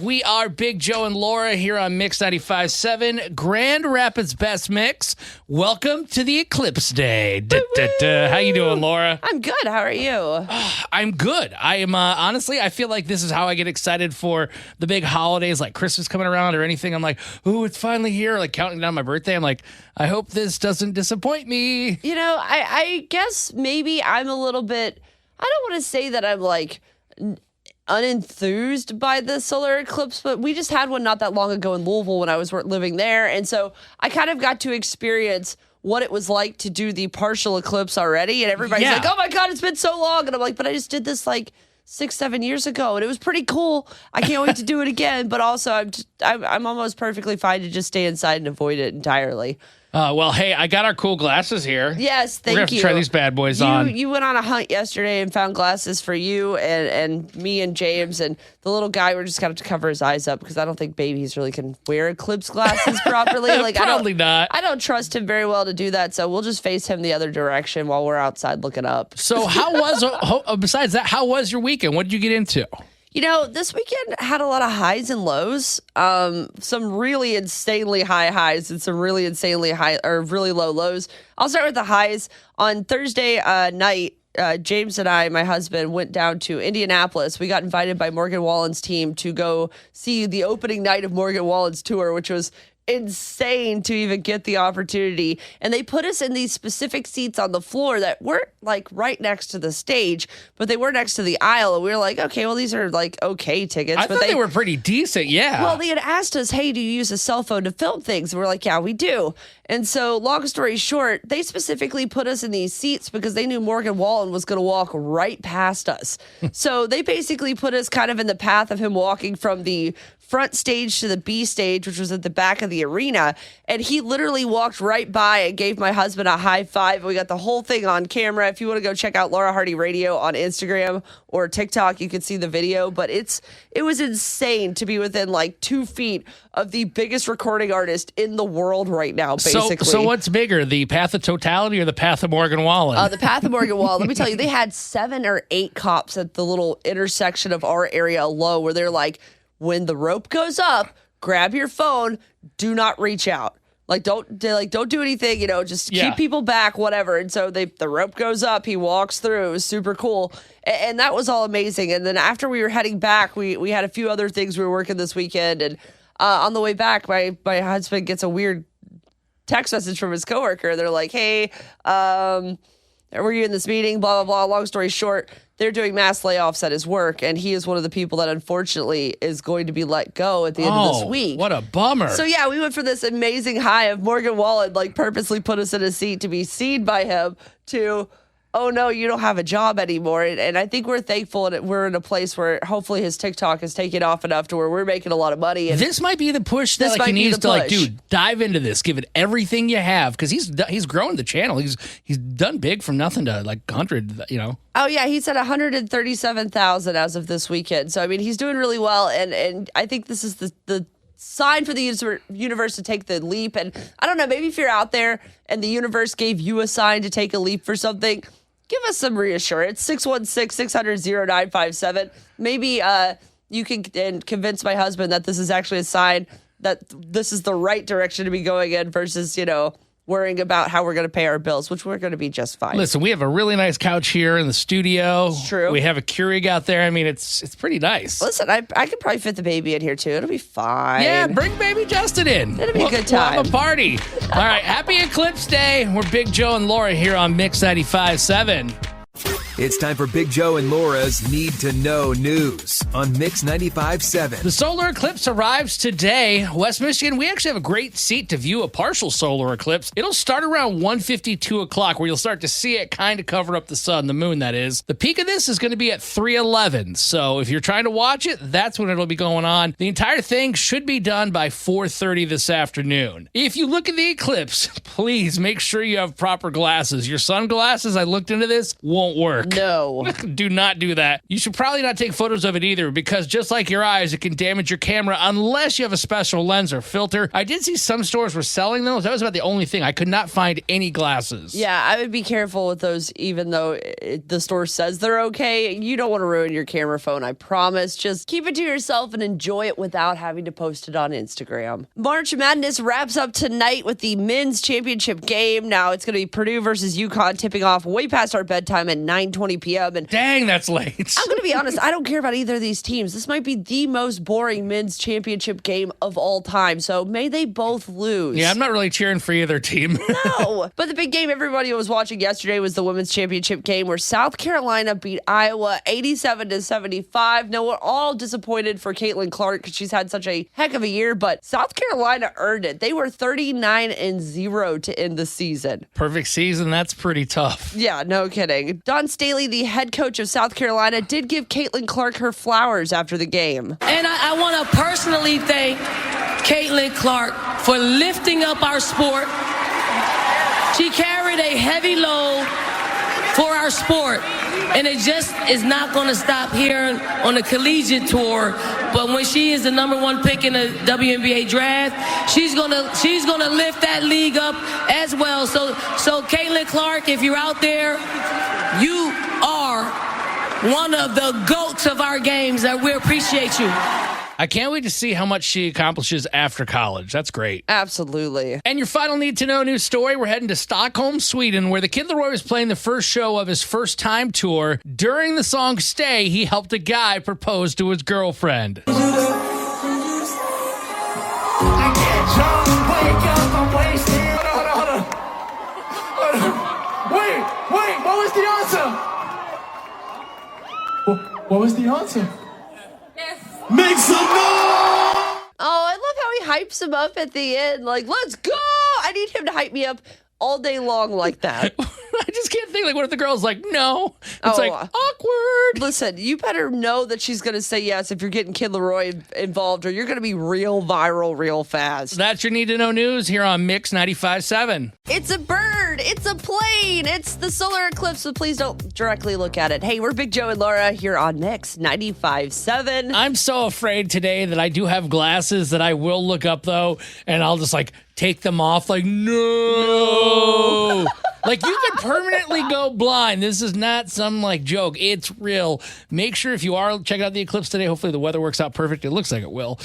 We are Big Joe and Laura here on Mix 95.7, Grand Rapids Best Mix. Welcome to the Eclipse Day. How you doing, Laura? I'm good. How are you? I'm good. I am, honestly, I feel like this is how I get excited for the big holidays, like Christmas coming around or anything. I'm like, ooh, it's finally here, like counting down my birthday. I'm like, I hope this doesn't disappoint me. You know, I guess maybe I'm a little bit, I don't want to say that I'm like unenthused by the solar eclipse, but we just had one not that long ago in Louisville when I was living there. And so I kind of got to experience what it was like to do the partial eclipse already. And everybody's like, oh my God, it's been so long. And I'm like, but I just did this like 6-7 years ago and it was pretty cool. I can't wait to do it again. But also I'm almost perfectly fine to just stay inside and avoid it entirely. Well, hey, I got our cool glasses here. Yes, thank you. We're going to have to try these bad boys on. You went on a hunt yesterday and found glasses for you and me and James, and the little guy, we're just going to cover his eyes up because I don't think babies really can wear eclipse glasses properly. Like, Probably not. I don't trust him very well to do that, so we'll just face him the other direction while we're outside looking up. So besides that, how was your weekend? What did you get into? You know, this weekend had a lot of highs and lows. Some really insanely high highs and some really insanely high or really low lows. I'll start with the highs. On Thursday night, James and I, my husband, went down to Indianapolis. We got invited by Morgan Wallen's team to go see the opening night of Morgan Wallen's tour, which was insane to even get the opportunity. And they put us in these specific seats on the floor that weren't like right next to the stage, but they were next to the aisle. And we were like, okay, well, these are like okay tickets. I thought they were pretty decent, yeah. Well, they had asked us, hey, do you use a cell phone to film things? And we're like, yeah, we do. And so long story short, they specifically put us in these seats because they knew Morgan Wallen was going to walk right past us. So they basically put us kind of in the path of him walking from the front stage to the B stage, which was at the back of the arena. And he literally walked right by and gave my husband a high five. We got the whole thing on camera. If you want to go check out Laura Hardy Radio on Instagram or TikTok, you can see the video. But it was insane to be within like 2 feet of the biggest recording artist in the world right now, basically. So what's bigger, the path of totality or the path of Morgan Wallen? The path of Morgan Wallen. Let me tell you, they had 7 or 8 cops at the little intersection of our area alone where they're like, when the rope goes up, grab your phone, do not reach out. Don't do anything, just keep people back, whatever. And so the rope goes up, he walks through. It was super cool. And that was all amazing. And then after we were heading back, we had a few other things we were working this weekend. And on the way back, my husband gets a weird text message from his coworker. They're like, hey, were you in this meeting? Blah, blah, blah. Long story short, they're doing mass layoffs at his work, and he is one of the people that unfortunately is going to be let go at the end of this week. What a bummer. So yeah, we went from this amazing high of Morgan Wallen purposely put us in a seat to be seen by him to, oh no, you don't have a job anymore. And I think we're thankful that we're in a place where hopefully his TikTok is taking off enough to where we're making a lot of money. And this might be the push that he needs to dude, dive into this, give it everything you have, because he's growing the channel. He's done big from nothing to like 100, Oh yeah, he's at 137,000 as of this weekend. So I mean, he's doing really well, and I think this is the sign for the universe to take the leap. And I don't know, maybe if you're out there and the universe gave you a sign to take a leap for something, give us some reassurance. 616-600-0957. Maybe you can convince my husband that this is actually a sign that this is the right direction to be going in versus, worrying about how we're going to pay our bills, which we're going to be just fine. Listen, we have a really nice couch here in the studio. It's true. We have a Keurig out there. I mean, it's pretty nice. Listen, I could probably fit the baby in here too. It'll be fine. Yeah, bring baby Justin in. It'll be a good time. We'll have a party. All right, happy Eclipse Day. We're Big Joe and Laura here on Mix 95.7. It's time for Big Joe and Laura's Need to Know News on Mix 95.7. The solar eclipse arrives today. West Michigan, we actually have a great seat to view a partial solar eclipse. It'll start around 1:52 o'clock where you'll start to see it kind of cover up the sun, the moon that is. The peak of this is going to be at 3:11. So if you're trying to watch it, that's when it'll be going on. The entire thing should be done by 4:30 this afternoon. If you look at the eclipse, please make sure you have proper glasses. Your sunglasses, I looked into this, won't work. dark. No. Do not do that. You should probably not take photos of it either, because just like your eyes, it can damage your camera unless you have a special lens or filter. I did see some stores were selling those. That was about the only thing. I could not find any glasses. Yeah, I would be careful with those, even though the store says they're okay. You don't want to ruin your camera phone, I promise. Just keep it to yourself and enjoy it without having to post it on Instagram. March Madness wraps up tonight with the men's championship game. Now it's going to be Purdue versus UConn, tipping off way past our bedtime at 9:20 p.m. And Dang, that's late. I'm going to be honest, I don't care about either of these teams. This might be the most boring men's championship game of all time, so may they both lose. Yeah, I'm not really cheering for either team. No. But the big game everybody was watching yesterday was the women's championship game, where South Carolina beat Iowa 87-75. Now, we're all disappointed for Caitlin Clark because she's had such a heck of a year, but South Carolina earned it. They were 39-0 to end the season. Perfect season. That's pretty tough. Yeah, no kidding. Don Staley, the head coach of South Carolina, did give Caitlin Clark her flowers after the game. And I want to personally thank Caitlin Clark for lifting up our sport. She carried a heavy load for our sport, and it just is not going to stop here on the collegiate tour. But when she is the number one pick in the WNBA draft, she's gonna lift that league up as well. So Caitlin Clark, if you're out there, you are one of the GOATs of our games, and we appreciate you. I can't wait to see how much she accomplishes after college. That's great. Absolutely. And your final need-to-know news story, we're heading to Stockholm, Sweden, where the Kid Laroi was playing the first show of his first-time tour. During the song Stay, he helped a guy propose to his girlfriend. I get drunk, wake up, I'm wasted. Hold on. Wait, what was the answer? What was the answer? Make some noise! Oh, I love how he hypes him up at the end. Like, let's go! I need him to hype me up all day long like that. I just can't think, like, what if the girl's like, no? It's Oh, like, awkward. Listen, you better know that she's going to say yes if you're getting Kid Laroi involved, or you're going to be real viral real fast. That's your need-to-know news here on Mix 95.7. It's a bird. It's a plane. It's the solar eclipse, so please don't directly look at it. Hey, we're Big Joe and Laura here on Mix 95.7. I'm so afraid today that I do have glasses that I will look up, though, and I'll just, like, take them off. Like, no. Like, you could permanently go blind. This is not some, like, joke. It's real. Make sure if you are checking out the eclipse today, hopefully the weather works out perfect. It looks like it will.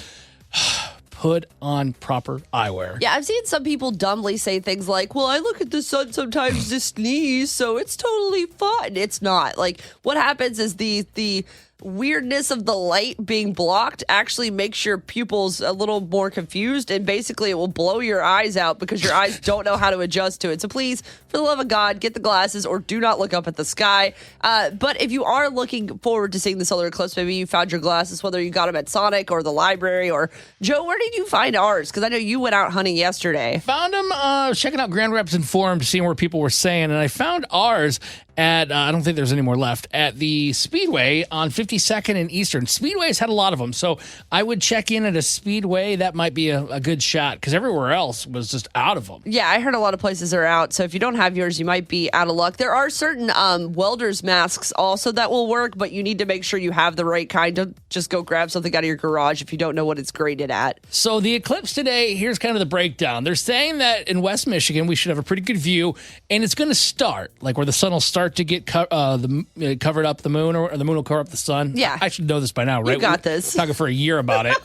Put on proper eyewear. Yeah, I've seen some people dumbly say things like, well, I look at the sun sometimes to sneeze, so it's totally fine. It's not. Like, what happens is the weirdness of the light being blocked actually makes your pupils a little more confused, and basically it will blow your eyes out because your eyes don't know how to adjust to it. So please, for the love of God, get the glasses or do not look up at the sky. But if you are looking forward to seeing the solar eclipse, maybe you found your glasses, whether you got them at Sonic or the library, or Joe, where did you find ours? Because I know you went out hunting yesterday. Found them checking out Grand Rapids Informed, seeing where people were saying, and I found ours at, I don't think there's any more left, at the Speedway on 52nd and Eastern. Speedway's had a lot of them, so I would check in at a Speedway. That might be a good shot, because everywhere else was just out of them. Yeah, I heard a lot of places are out, so if you don't have yours, you might be out of luck. There are certain welder's masks also that will work, but you need to make sure you have the right kind. Don't just go grab something out of your garage if you don't know what it's graded at. So the eclipse today, here's kind of the breakdown. They're saying that in West Michigan, we should have a pretty good view, and it's going to start, like where the sun will start to get covered up the moon, or the moon will cover up the sun. Yeah. I should know this by now, right? You got this. Talking for a year about it.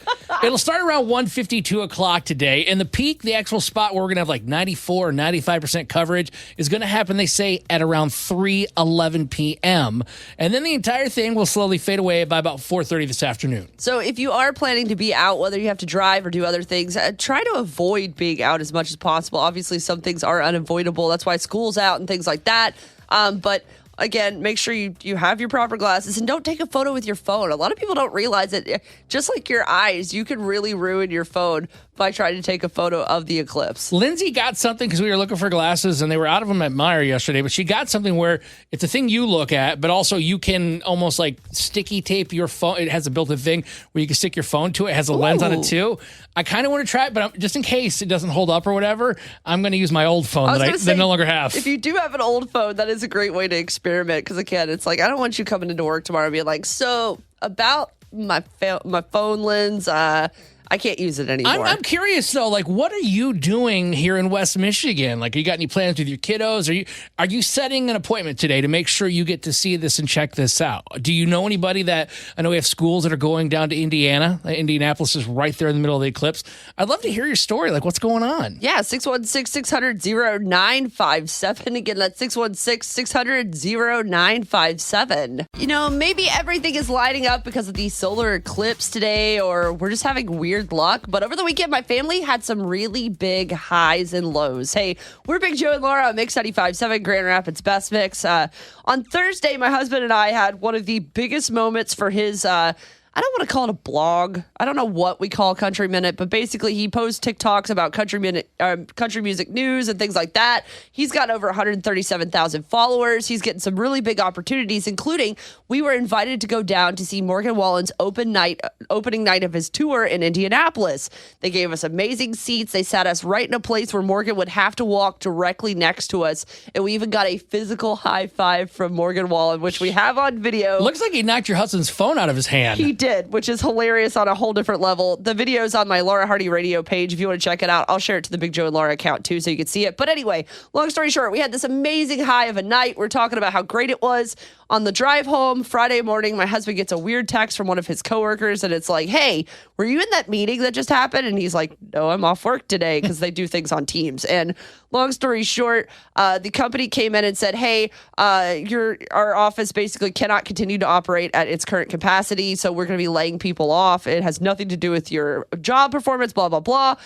It'll start around 1:52 o'clock today, and the peak, the actual spot where we're going to have like 94 or 95% coverage, is going to happen, they say, at around 3:11 p.m. And then the entire thing will slowly fade away by about 4:30 this afternoon. So if you are planning to be out, whether you have to drive or do other things, try to avoid being out as much as possible. Obviously, some things are unavoidable. That's why school's out and things like that. But again, make sure you have your proper glasses, and don't take a photo with your phone. A lot of people don't realize it. Just like your eyes, you can really ruin your phone by trying to take a photo of the eclipse. Lindsay got something because we were looking for glasses, and they were out of them at Meijer yesterday, but she got something where it's a thing you look at, but also you can almost like sticky tape your phone. It has a built-in thing where you can stick your phone to it. It has a lens on it too. I kind of want to try it, but just in case it doesn't hold up or whatever, I'm going to use my old phone that I no longer have. If you do have an old phone, that is a great way to experiment. experiment because, again, it's like, I don't want you coming into work tomorrow and being like, so about my phone lens, I can't use it anymore. I'm curious though, like, what are you doing here in West Michigan? Like, you got any plans with your kiddos? Are you setting an appointment today to make sure you get to see this and check this out? Do you know anybody that, I know we have schools that are going down to Indiana. Indianapolis is right there in the middle of the eclipse. I'd love to hear your story. Like, what's going on? Yeah, 616-600-0957. Again, that's 616-600-0957. You know, maybe everything is lighting up because of the solar eclipse today, or we're just having weird luck. But over the weekend, my family had some really big highs and lows. Hey, we're Big Joe and Laura on Mix 95.7, Grand Rapids Best Mix. On Thursday, my husband and I had one of the biggest moments for his I don't want to call it a blog. I don't know what we call Country Minute, but basically he posts TikToks about country music news and things like that. He's got over 137,000 followers. He's getting some really big opportunities, including we were invited to go down to see Morgan Wallen's opening night of his tour in Indianapolis. They gave us amazing seats. They sat us right in a place where Morgan would have to walk directly next to us. And we even got a physical high five from Morgan Wallen, which we have on video. Looks like he knocked your husband's phone out of his hand. He did, which is hilarious on a whole different level. The video's on my Laura Hardy radio page. If you want to check it out, I'll share it to the Big Joe and Laura account too so you can see it. But anyway, long story short, we had this amazing high of a night. We're talking about how great it was. On the drive home Friday morning, my husband gets a weird text from one of his coworkers, and it's like, hey, were you in that meeting that just happened? And he's like, no, I'm off work today, because they do things on Teams. And long story short, the company came in and said, hey, our office basically cannot continue to operate at its current capacity, so we're going to be laying people off. It has nothing to do with your job performance, blah, blah, blah.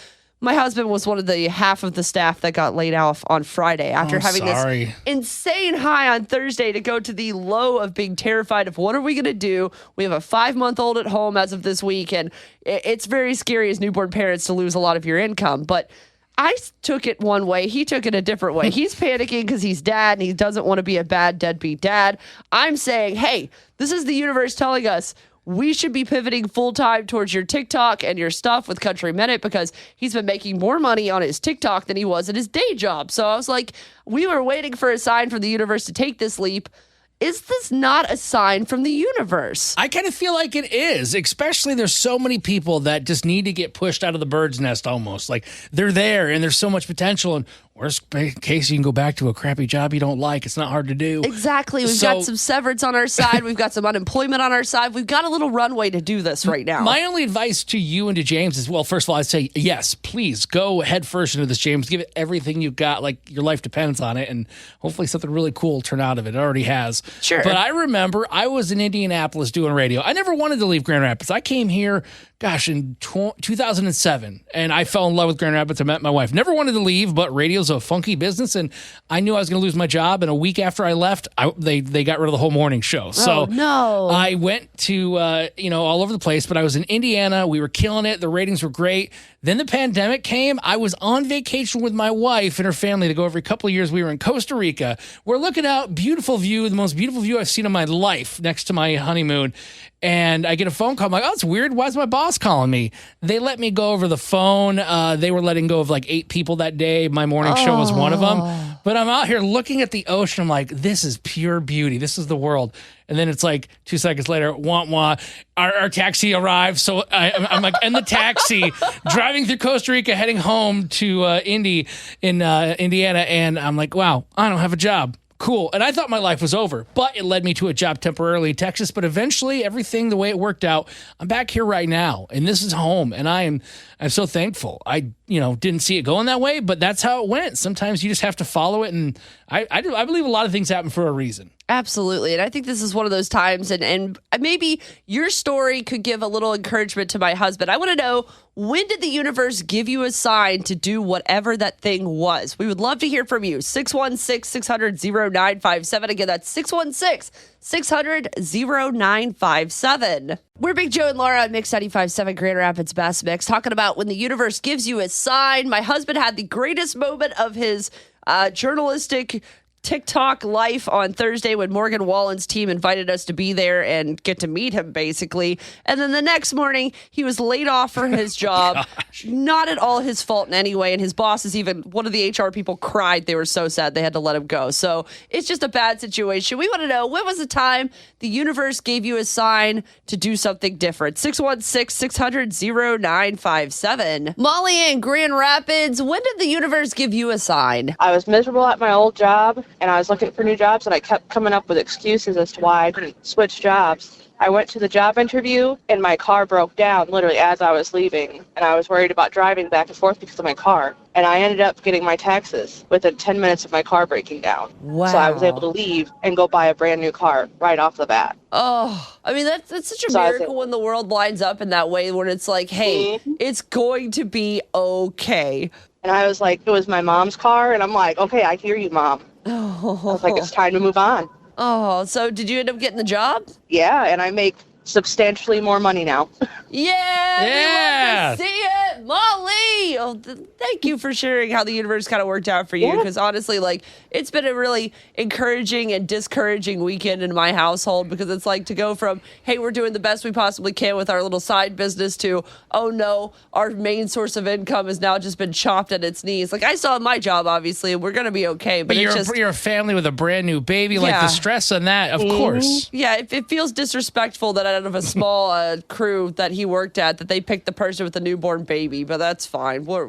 My husband was one of the half of the staff that got laid off on Friday after having this insane high on Thursday to go to the low of being terrified of what are we going to do? We have a 5-month-old at home as of this week, and it's very scary as newborn parents to lose a lot of your income. But I took it one way. He took it a different way. He's panicking because he's dad and he doesn't want to be a bad deadbeat dad. I'm saying, hey, this is the universe telling us we should be pivoting full-time towards your TikTok and your stuff with Country Minute, because he's been making more money on his TikTok than he was at his day job. So I was like, we were waiting for a sign from the universe to take this leap. Is this not a sign from the universe? I kind of feel like it is, especially there's so many people that just need to get pushed out of the bird's nest almost. Like, they're there and there's so much potential, and worst case, you can go back to a crappy job you don't like. It's not hard to do. Exactly. We've got some severance on our side. We've got some unemployment on our side. We've got a little runway to do this right now. My only advice to you and to James is, well, first of all, I'd say, yes, please go head first into this, James. Give it everything you've got. Like, your life depends on it, and hopefully something really cool will turn out of it. It already has. Sure. But I remember I was in Indianapolis doing radio. I never wanted to leave Grand Rapids. I came here, in 2007, and I fell in love with Grand Rapids. I met my wife. Never wanted to leave, but radio's a funky business, and I knew I was going to lose my job. And a week after I left, they got rid of the whole morning show. So no. I went to all over the place, but I was in Indiana. We were killing it. The ratings were great. Then the pandemic came. I was on vacation with my wife and her family to go every couple of years. We were in Costa Rica. We're looking out, beautiful view, the most beautiful view I've seen in my life next to my honeymoon. And I get a phone call. I'm like, oh, it's weird. Why is my boss calling me? They let me go over the phone. They were letting go of like 8 people that day. My morning show was one of them. But I'm out here looking at the ocean. I'm like, this is pure beauty. This is the world. And then it's like 2 seconds later, wah. Our taxi arrives. So I'm like in the taxi, driving through Costa Rica, heading home to Indy in Indiana. And I'm like, wow, I don't have a job. Cool. And I thought my life was over, but it led me to a job temporarily in Texas. But eventually, everything the way it worked out, I'm back here right now, and this is home. And I'm so thankful. I didn't see it going that way, but that's how it went. Sometimes you just have to follow it, and I believe a lot of things happen for a reason. Absolutely. And I think this is one of those times, and maybe your story could give a little encouragement to my husband. I want to know, when did the universe give you a sign to do whatever that thing was? We would love to hear from you. 616-600-0957. Again, that's 616-600-0957. We're Big Joe and Laura on Mix 95.7 Grand Rapids Best Mix, talking about when the universe gives you a sign. My husband had the greatest moment of his journalistic TikTok life on Thursday when Morgan Wallen's team invited us to be there and get to meet him, basically. And then the next morning, he was laid off for his job. Not at all his fault in any way. And his bosses, even one of the HR people, cried. They were so sad they had to let him go. So it's just a bad situation. We want to know, when was the time the universe gave you a sign to do something different? 616-600-0957. Molly in Grand Rapids, when did the universe give you a sign? I was miserable at my old job, and I was looking for new jobs, and I kept coming up with excuses as to why I couldn't switch jobs. I went to the job interview, and my car broke down literally as I was leaving, and I was worried about driving back and forth because of my car. And I ended up getting my taxes within 10 minutes of my car breaking down. Wow. So I was able to leave and go buy a brand new car right off the bat. Oh, I mean, that's such a So I miracle when the world lines up in that way, when it's like, hey, it's going to be okay. And I was like, it was my mom's car, and I'm like, okay, I hear you, Mom. I was like, it's time to move on. Oh, so did you end up getting the job? Yeah, and I make substantially more money now. Yeah, we Yeah. love to see it, Molly. Oh, thank you for sharing how the universe kind of worked out for you. Yeah. Because honestly, like, it's been a really encouraging and discouraging weekend in my household, because it's like to go from, hey, we're doing the best we possibly can with our little side business, to, oh no, our main source of income has now just been chopped at its knees. Like, I still have my job, obviously, and we're going to be okay. But it's just, you're a family with a brand new baby. Like Yeah. the stress on that, of course. yeah, it feels disrespectful that out of a small crew that he worked at, that they picked the person with a newborn baby. But that's fine. We're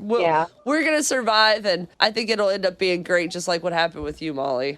gonna survive, and I think it'll end up being great, just like what happened with you, Molly.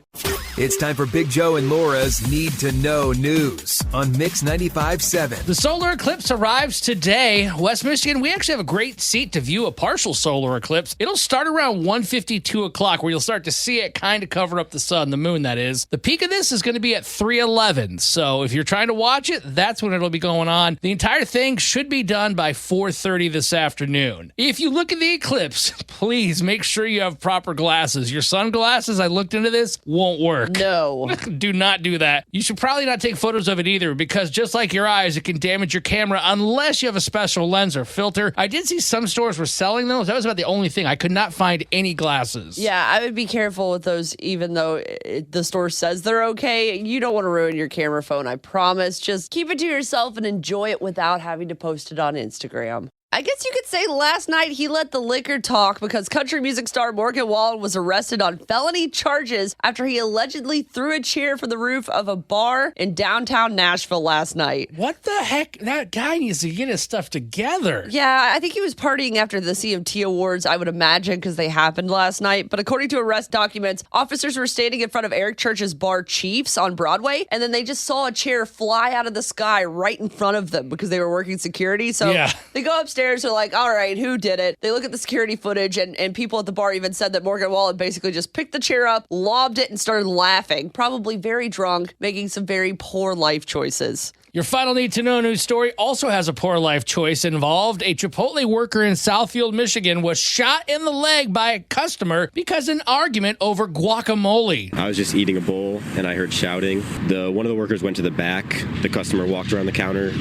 It's time for Big Joe and Laura's Need to Know News on Mix 95.7. The solar eclipse arrives today. West Michigan, we actually have a great seat to view a partial solar eclipse. It'll start around 1:52 o'clock, where you'll start to see it kind of cover up the sun, the moon, that is. The peak of this is going to be at 3:11. So if you're trying to watch it, that's when it'll be going on. The entire thing should be done by 4:30 this afternoon. If you look at the eclipse, please make sure you have proper glasses. Your sunglasses, I looked into this, won't work. No. Do not do that. You should probably not take photos of it either, because just like your eyes, it can damage your camera unless you have a special lens or filter. I did see some stores were selling those. That was about the only thing. I could not find any glasses. Yeah, I would be careful with those, even though the store says they're okay. You don't want to ruin your camera phone, I promise. Just keep it to yourself and enjoy it without having to post it on Instagram. I guess you could say last night he let the liquor talk, because country music star Morgan Wallen was arrested on felony charges after he allegedly threw a chair from the roof of a bar in downtown Nashville last night. What the heck? That guy needs to get his stuff together. Yeah, I think he was partying after the CMT Awards, I would imagine, because they happened last night. But according to arrest documents, officers were standing in front of Eric Church's bar Chiefs on Broadway, and then they just saw a chair fly out of the sky right in front of them because they were working security. So they go upstairs, are like, all right, who did it? They look at the security footage, and people at the bar even said that Morgan Wallen basically just picked the chair up, lobbed it, and started laughing, probably very drunk, making some very poor life choices. Your final need to know news story also has a poor life choice involved. A Chipotle worker in Southfield, Michigan was shot in the leg by a customer because of an argument over guacamole. I was just eating a bowl and I heard shouting. One of the workers went to the back. The customer walked around the counter,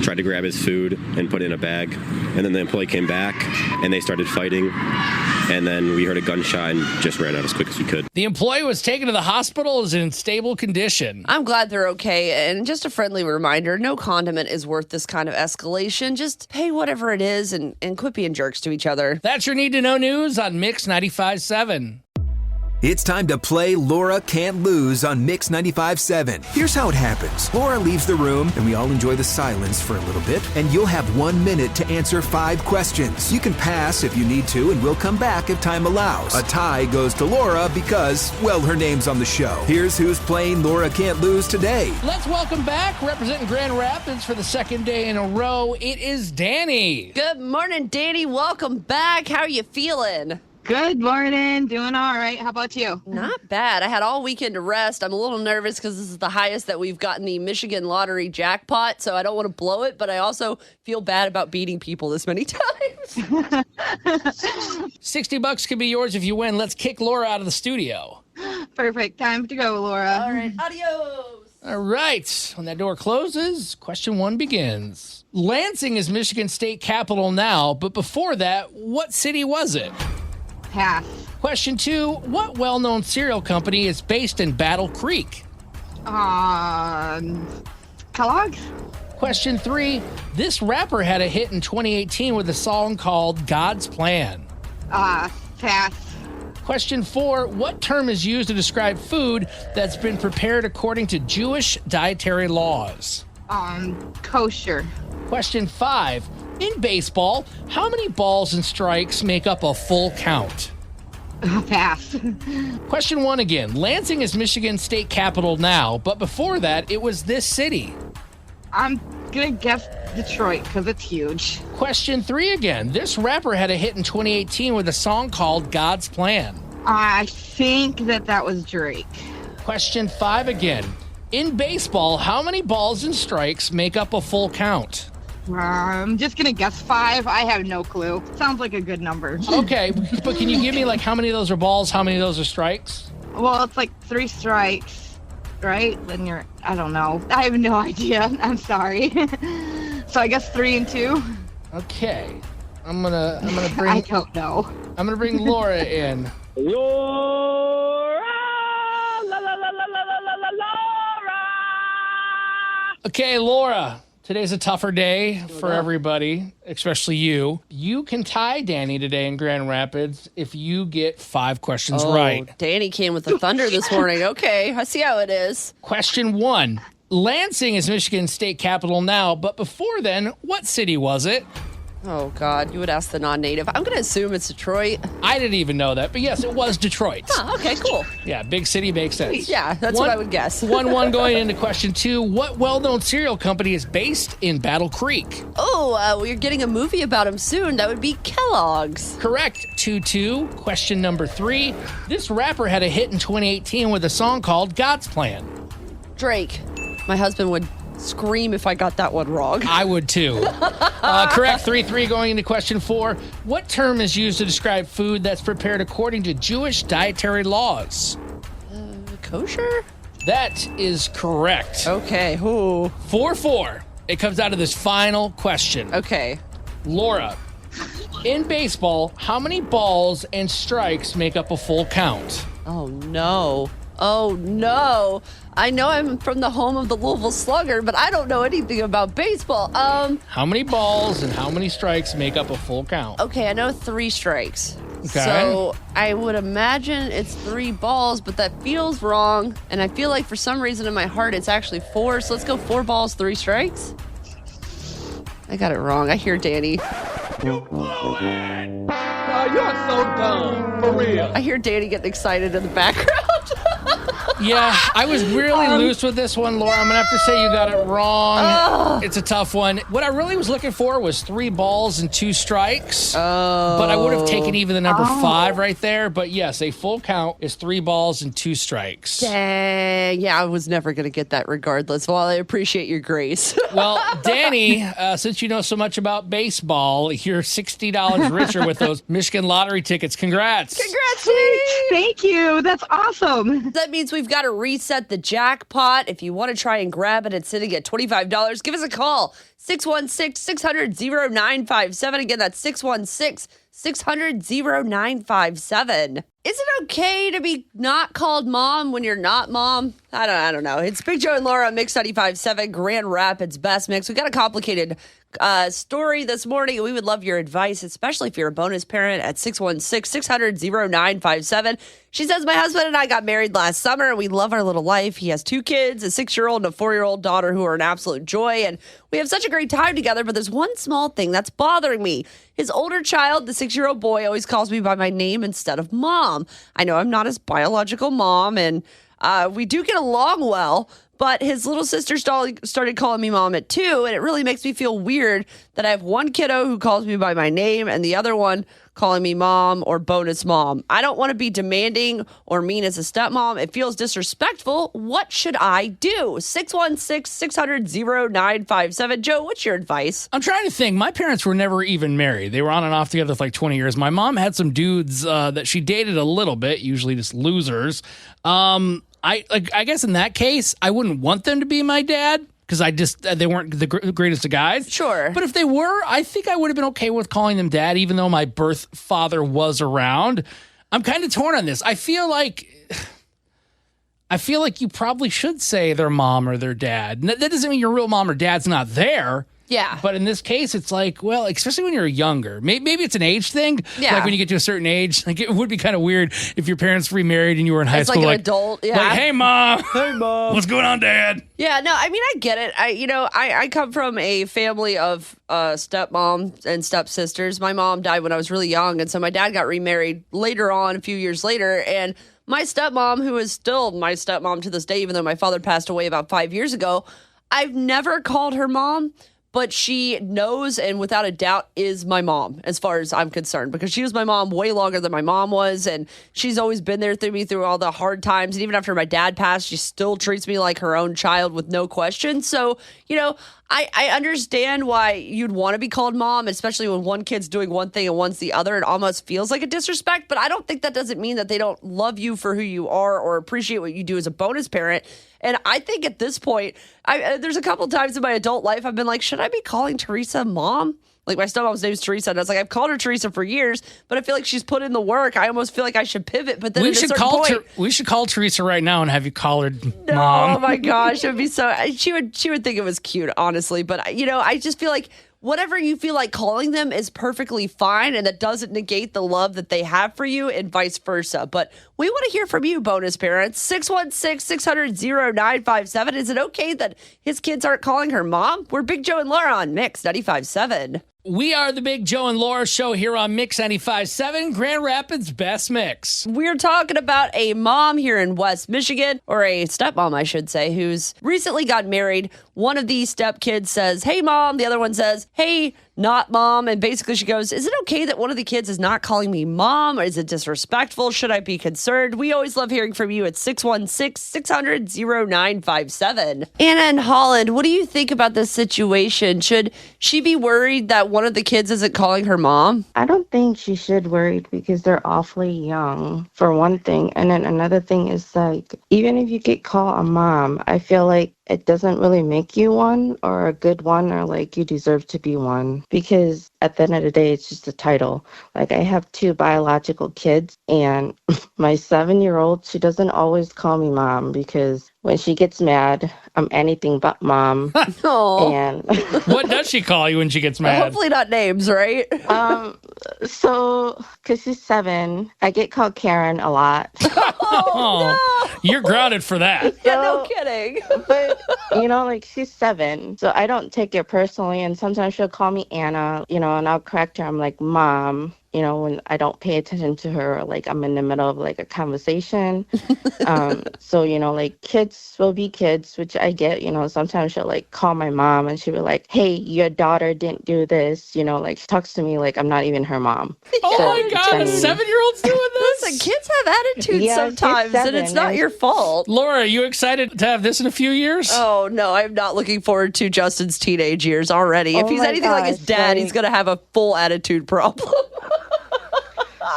tried to grab his food and put it in a bag. And then the employee came back and they started fighting. And then we heard a gunshot and just ran out as quick as we could. The employee was taken to the hospital, is in stable condition. I'm glad they're okay. And just a friendly reminder, no condiment is worth this kind of escalation. Just pay whatever it is and quit being jerks to each other. That's your need to know news on Mix 95.7. It's time to play Laura Can't Lose on Mix 95.7. Here's how it happens. Laura leaves the room, and we all enjoy the silence for a little bit, and you'll have 1 minute to answer 5 questions. You can pass if you need to, and we'll come back if time allows. A tie goes to Laura because, well, her name's on the show. Here's who's playing Laura Can't Lose today. Let's welcome back, representing Grand Rapids for the second day in a row, it is Danny. Good morning, Danny. Welcome back. How are you feeling? Good morning. Doing all right. How about you? Not bad. I had all weekend to rest. I'm a little nervous because this is the highest that we've gotten the Michigan lottery jackpot, so I don't want to blow it, but I also feel bad about beating people this many times. $60 could be yours if you win. Let's kick Laura out of the studio. Perfect. Time to go, Laura. All right. Adios. All right. When that door closes, question 1 begins. Lansing is Michigan state capital now, but before that, what city was it? Pass. Question 2, what well-known cereal company is based in Battle Creek? Kellogg's? Question 3, this rapper had a hit in 2018 with a song called God's Plan. Pass. Question 4, what term is used to describe food that's been prepared according to Jewish dietary laws? Kosher. Question 5, in baseball, how many balls and strikes make up a full count? Pass. Question 1 again, Lansing is Michigan's state capital now, but before that, it was this city. I'm gonna guess Detroit because it's huge. Question 3 again, this rapper had a hit in 2018 with a song called God's Plan. I think that was Drake. Question 5 again, in baseball, how many balls and strikes make up a full count? I'm just gonna guess 5. I have no clue. Sounds like a good number. Okay, but can you give me like how many of those are balls, how many of those are strikes? Well, it's like 3 strikes, right? Then I don't know. I have no idea. I'm sorry. So I guess 3 and 2. Okay, I'm gonna bring. I don't know. I'm gonna bring Laura in. Laura! La, la, la, la, la, la, la, Laura! Okay, Laura. Today's a tougher day for everybody, especially you. You can tie Danny today in Grand Rapids if you get 5 questions right. Danny came with the thunder this morning. Okay, I see how it is. Question 1. Lansing is Michigan's state capital now, but before then, what city was it? Oh, God, you would ask the non-native. I'm going to assume it's Detroit. I didn't even know that, but yes, it was Detroit. Oh, okay, cool. Yeah, big city makes sense. Yeah, that's what I would guess. 1-1 going into question 2. What well-known cereal company is based in Battle Creek? Oh, we're getting a movie about him soon. That would be Kellogg's. Correct. 2-2. Question number 3. This rapper had a hit in 2018 with a song called God's Plan. Drake. My husband would scream if I got that one wrong. I would too. Correct. 3-3 going into question 4. What term is used to describe food that's prepared according to Jewish dietary laws? Kosher? That is correct. Okay. Ooh. 4-4. It comes out of this final question. Okay. Laura, in baseball, how many balls and strikes make up a full count? Oh, no. Oh, no. I know I'm from the home of the Louisville Slugger, but I don't know anything about baseball. How many balls and how many strikes make up a full count? Okay, I know 3 strikes. Okay. So I would imagine it's 3 balls, but that feels wrong. And I feel like for some reason in my heart it's actually 4. So let's go 4 balls, 3 strikes. I got it wrong. I hear Danny. You blew it! No, you're so dumb. For real. I hear Danny getting excited in the background. Yeah, I was really loose with this one, Laura. I'm going to have to say you got it wrong. It's a tough one. What I really was looking for was 3 balls and 2 strikes. But I would have taken even the number 5 right there. But yes, a full count is 3 balls and 2 strikes. Dang. Yeah, I was never going to get that regardless. Well, I appreciate your grace. Well, Danny, since you know so much about baseball, you're $60 richer with those Michigan lottery tickets. Congrats. Congrats, Danny. Thank you. That's awesome. That means we've got to reset the jackpot. If you want to try and grab it, it's sitting at $25. Give us a call. 616-600-0957. Again, that's 616-600-0957. Is it okay to be not called mom when you're not mom? I don't know. It's Big Joe and Laura on Mix 95.7, Grand Rapids Best Mix. We got a complicated story this morning, and we would love your advice, especially if you're a bonus parent at 616-600-0957. She says, my husband and I got married last summer, and we love our little life. He has 2 kids, a 6-year-old and a 4-year-old daughter who are an absolute joy, and we have such a great time together, but there's one small thing that's bothering me. His older child, the 6-year-old boy, always calls me by my name instead of mom. I know I'm not his biological mom, and we do get along well, but his little sister started calling me mom at 2, and it really makes me feel weird that I have one kiddo who calls me by my name and the other one calling me mom or bonus mom. I don't want to be demanding or mean as a stepmom. It feels disrespectful. What should I do? 616-600-0957. Joe, what's your advice? I'm trying to think. My parents were never even married. They were on and off together for like 20 years. My mom had some dudes that she dated a little bit, usually just losers. I guess in that case, I wouldn't want them to be my dad because they weren't the greatest of guys. Sure. But if they were, I think I would have been okay with calling them dad, even though my birth father was around. I'm kind of torn on this. I feel like you probably should say their mom or their dad. That doesn't mean your real mom or dad's not there. Yeah. But in this case, it's like, well, especially when you're younger, maybe it's an age thing. Yeah. Like when you get to a certain age, like it would be kind of weird if your parents remarried and you were in high It's school. like an adult. Yeah. Like, hey, mom. Hey, mom. What's going on, dad? Yeah, no, I mean, I get it. I come from a family of stepmom and stepsisters. My mom died when I was really young, and so my dad got remarried later on, a few years later, and my stepmom, who is still my stepmom to this day, even though my father passed away about 5 years ago, I've never called her mom, but she knows and without a doubt is my mom as far as I'm concerned, because she was my mom way longer than my mom was, and she's always been there through me through all the hard times. And even after my dad passed, she still treats me like her own child with no question. So, I understand why you'd want to be called mom, especially when one kid's doing one thing and one's the other. It almost feels like a disrespect, but I don't think that doesn't mean that they don't love you for who you are or appreciate what you do as a bonus parent. And I think at this point, there's a couple times in my adult life I've been like, should I be calling Teresa mom? Like, my stepmom's name is Teresa, and I was like, I've called her Teresa for years, but I feel like she's put in the work. I almost feel like I should pivot, but then we should call Teresa right now and have you call her mom. Oh my gosh, it would be so. She would think it was cute, honestly. But I just feel like whatever you feel like calling them is perfectly fine, and that doesn't negate the love that they have for you, and vice versa. But we want to hear from you, bonus parents. 616-600-0957. Is it okay that his kids aren't calling her mom? We're Big Joe and Laura on Mix 95.7. We are the Big Joe and Laura show here on Mix 95.7, Grand Rapids' best mix. We're talking about a mom here in West Michigan, or a stepmom, I should say, who's recently got married. One of these stepkids says, hey, mom. The other one says, hey, not mom. And basically she goes, is it okay that one of the kids is not calling me mom? Or is it disrespectful? Should I be concerned? We always love hearing from you at 616-600-0957. Anna in Holland, what do you think about this situation? Should she be worried that one of the kids isn't calling her mom? I don't think she should worry because they're awfully young, for one thing. And then another thing is, like, even if you get called a mom, I feel like it doesn't really make you one or a good one, or like you deserve to be one, because at the end of the day, it's just a title. Like, I have 2 biological kids, and my 7-year-old, she doesn't always call me mom, because when she gets mad, I'm anything but mom. Oh. And what does she call you when she gets mad? Hopefully not names, right? So, because she's 7, I get called Karen a lot. Oh, no. You're grounded for that. Yeah, no kidding. But, like, she's 7, so I don't take it personally. And sometimes she'll call me Anna, and I'll correct her. I'm like, Mom, when I don't pay attention to her, or like I'm in the middle of like a conversation. So, like, kids will be kids, which I get. Sometimes she'll like call my mom and she'll be like, hey, your daughter didn't do this. Like, she talks to me like I'm not even her mom. Oh So my God, a 7-year-old's doing this? Listen, kids have attitudes Yeah, sometimes, she's and it's 7, not your fault. Laura, are you excited to have this in a few years? Oh, no, I'm not looking forward to Justin's teenage years already. If Oh he's my anything like his gosh, dad, he's like- going to have a full attitude problem.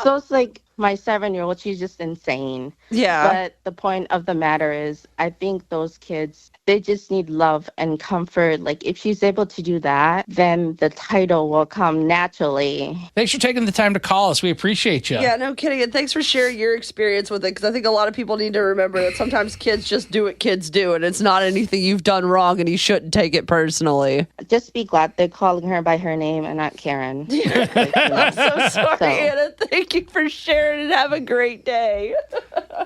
So it's like my 7-year-old, she's just insane. Yeah. But the point of the matter is, I think those kids, they just need love and comfort. Like, if she's able to do that, then the title will come naturally. Thanks for taking the time to call us. We appreciate you. Yeah, no kidding. And thanks for sharing your experience with it, because I think a lot of people need to remember that sometimes kids just do what kids do, and it's not anything you've done wrong, and you shouldn't take it personally. Just be glad they're calling her by her name and not Karen. I'm so sorry, So- Anna. Thank you for sharing, and have a great day.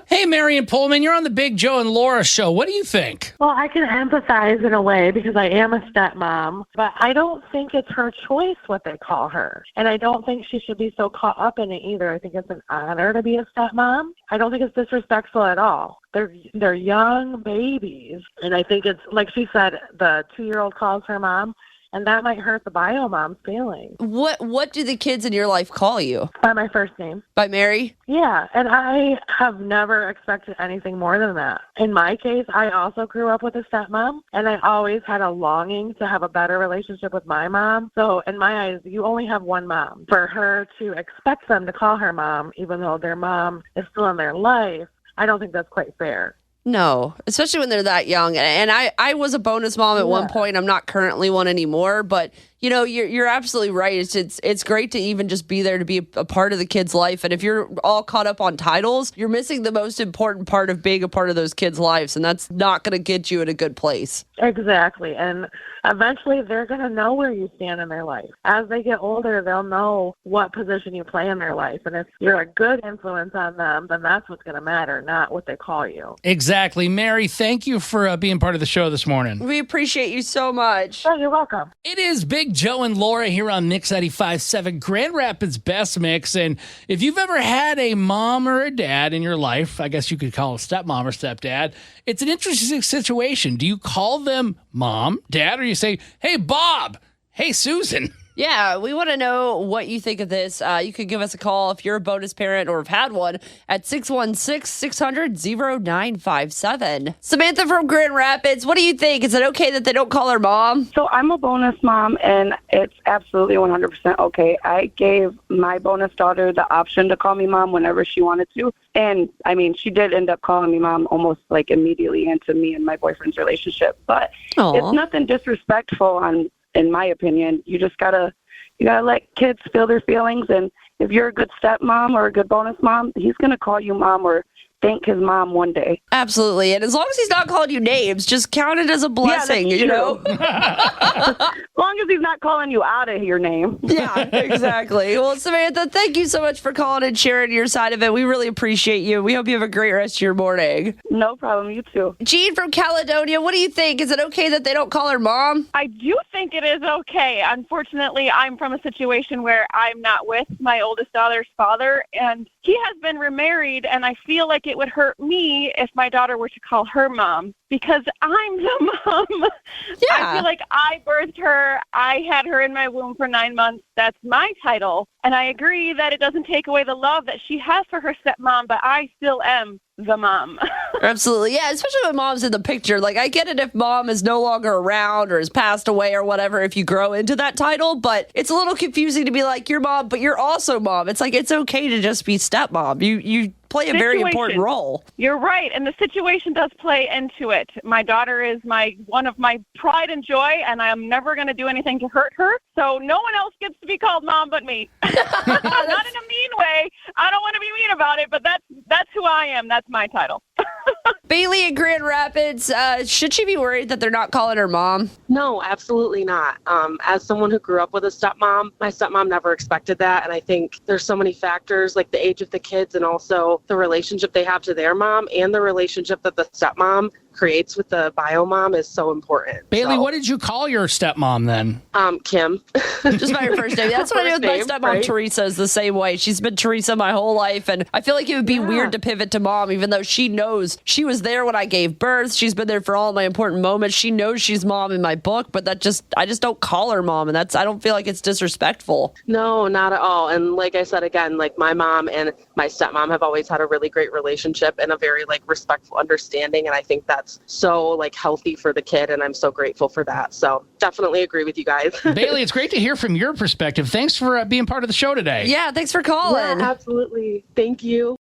Hey, Marion Pullman, you're on the Big Joe and Laura show. What do you think? Well, I can empathize in a way because I am a stepmom, but I don't think it's her choice what they call her. And I don't think she should be so caught up in it either. I think it's an honor to be a stepmom. I don't think it's disrespectful at all. They're young babies. And I think it's, like she said, the 2-year-old calls her mom, and that might hurt the bio mom's feelings. What do the kids in your life call you? By my first name. By Mary? Yeah, and I have never expected anything more than that. In my case, I also grew up with a stepmom, and I always had a longing to have a better relationship with my mom. So in my eyes, you only have one mom. For her to expect them to call her mom, even though their mom is still in their life, I don't think that's quite fair. No, especially when they're that young. And I was a bonus mom at one point. I'm not currently one anymore, but You know, you're absolutely right. It's great to even just be there to be a part of the kid's life. And if you're all caught up on titles, you're missing the most important part of being a part of those kids' lives, and that's not going to get you in a good place. Exactly. And eventually they're going to know where you stand in their life. As they get older, they'll know what position you play in their life. And if you're a good influence on them, then that's what's going to matter, not what they call you. Exactly. Mary, thank you for being part of the show this morning. We appreciate you so much. Oh, you're welcome. It is Big Joe and Laura here on Mix 95.7, Grand Rapids Best Mix. And if you've ever had a mom or a dad in your life, I guess you could call them stepmom or stepdad, it's an interesting situation. Do you call them mom, dad, or you say, hey, Bob, hey, Susan? Yeah, we want to know what you think of this. You could give us a call if you're a bonus parent or have had one at 616-600-0957. Samantha from Grand Rapids, what do you think? Is it okay that they don't call her mom? So I'm a bonus mom, and it's absolutely 100% okay. I gave my bonus daughter the option to call me mom whenever she wanted to. And, I mean, she did end up calling me mom almost like immediately into me and my boyfriend's relationship. But It's nothing disrespectful in my opinion. You just gotta let kids feel their feelings, and if you're a good stepmom or a good bonus mom, he's gonna call you mom or thank his mom one day. Absolutely. And as long as he's not calling you names, just count it as a blessing, you know? As long as he's not calling you out of your name. Yeah, exactly. Well, Samantha, thank you so much for calling and sharing your side of it. We really appreciate you. We hope you have a great rest of your morning. No problem. You too. Jean from Caledonia, what do you think? Is it okay that they don't call her mom? I do think it is okay. Unfortunately, I'm from a situation where I'm not with my oldest daughter's father, and he has been remarried, and I feel like it would hurt me if my daughter were to call her mom, because I'm the mom. Yeah. I feel like I birthed her. I had her in my womb for 9 months. That's my title. And I agree that it doesn't take away the love that she has for her stepmom, but I still am the mom. Absolutely. Yeah, especially when mom's in the picture. Like, I get it if mom is no longer around or has passed away or whatever, if you grow into that title, but it's a little confusing to be like, you're mom, but you're also mom. It's like, it's okay to just be stepmom. You play a very important role. You're right, and the situation does play into it. My daughter is one of my pride and joy, and I'm never going to do anything to hurt her, so no one else gets to be called mom but me. Not in a mean way. I don't want to be mean about it, but that's who I am. That's my title. Bailey in Grand Rapids, should she be worried that they're not calling her mom? No, absolutely not. As someone who grew up with a stepmom, my stepmom never expected that. And I think there's so many factors, like the age of the kids and also the relationship they have to their mom and the relationship that the stepmom creates with the bio mom is so important. Bailey, what did you call your stepmom then? Kim. Just by her first name. That's what I do with my stepmom, right? Teresa, is the same way. She's been Teresa my whole life, and I feel like it would be weird to pivot to mom, even though she knows she was there when I gave birth. She's been there for all my important moments. She knows she's mom in my book, but I just don't call her mom, and I don't feel like it's disrespectful. No, not at all. And like I said, again, like my mom and my stepmom have always had a really great relationship and a very respectful understanding, and I think that's so healthy for the kid, and I'm so grateful for that. So definitely agree with you guys. Bailey, it's great to hear from your perspective. Thanks for being part of the show today. Yeah, thanks for calling. Yeah, absolutely. Thank you.